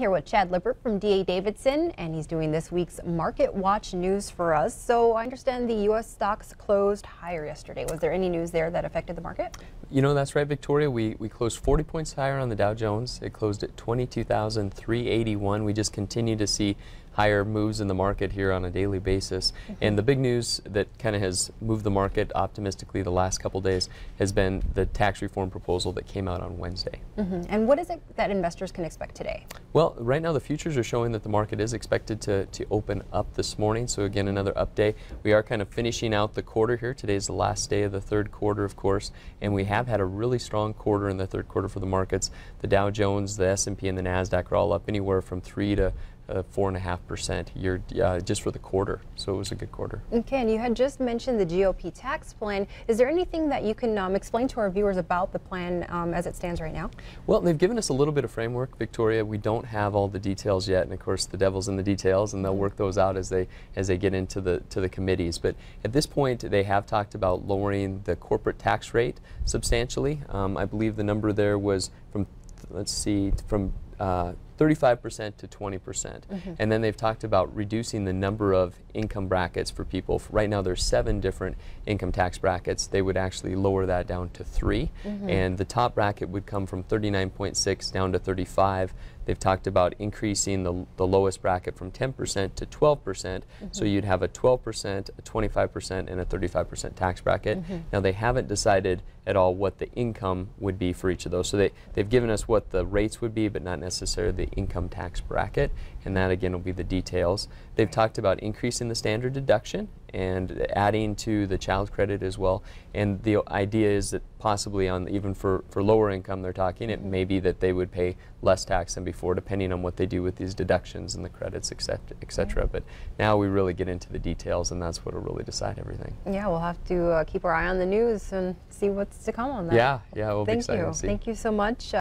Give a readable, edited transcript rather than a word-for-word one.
here with Chad Lippert from D.A. Davidson, and he's doing this week's Market Watch news for us. So I understand the U.S. stocks closed higher yesterday. Was there any news there that affected the market? You know, that's right, Victoria. We closed 40 points higher on the Dow Jones. It closed at 22,381. We just continue to see higher moves in the market here on a daily basis. And the big news that kind of has moved the market optimistically the last couple days has been the tax reform proposal that came out on Wednesday. And what is it that investors can expect today? Well, right now the futures are showing that the market is expected to open up this morning. So again, another update. We are kind of finishing out the quarter here. Today's the last day of the third quarter, of course, and we have had a really strong quarter in the third quarter for the markets. The Dow Jones, the S&P, and the NASDAQ are all up anywhere from 3 to 4.5% year just for the quarter. So it was a good quarter. Okay, and you had just mentioned the GOP tax plan. Is there anything that you can explain to our viewers about the plan as it stands right now? Well, they've given us a little bit of framework, Victoria. We don't have all the details yet, and of course the devil's in the details, and they'll work those out as they get into the committees. But at this point, they have talked about lowering the corporate tax rate substantially. I believe the number there was from 35% to 20%. And then they've talked about reducing the number of income brackets for people. Right now there's 7 different income tax brackets. They would actually lower that down to 3. And the top bracket would come from 39.6 down to 35. They've talked about increasing the lowest bracket from 10% to 12%. So you'd have a 12%, a 25%, and a 35% tax bracket. Now they haven't decided at all what the income would be for each of those. So they've given us what the rates would be, but not necessarily the income tax bracket. And that again will be the details. They've talked about increasing the standard deduction and adding to the child credit as well. And the idea is that possibly even for lower income they're talking, it may be that they would pay less tax than before, depending on what they do with these deductions and the credits, etc. But now we really get into the details, and that's what will really decide everything. Yeah, we'll have to keep our eye on the news and see what's to come on that. Yeah, we'll be excited to see. Thank you so much.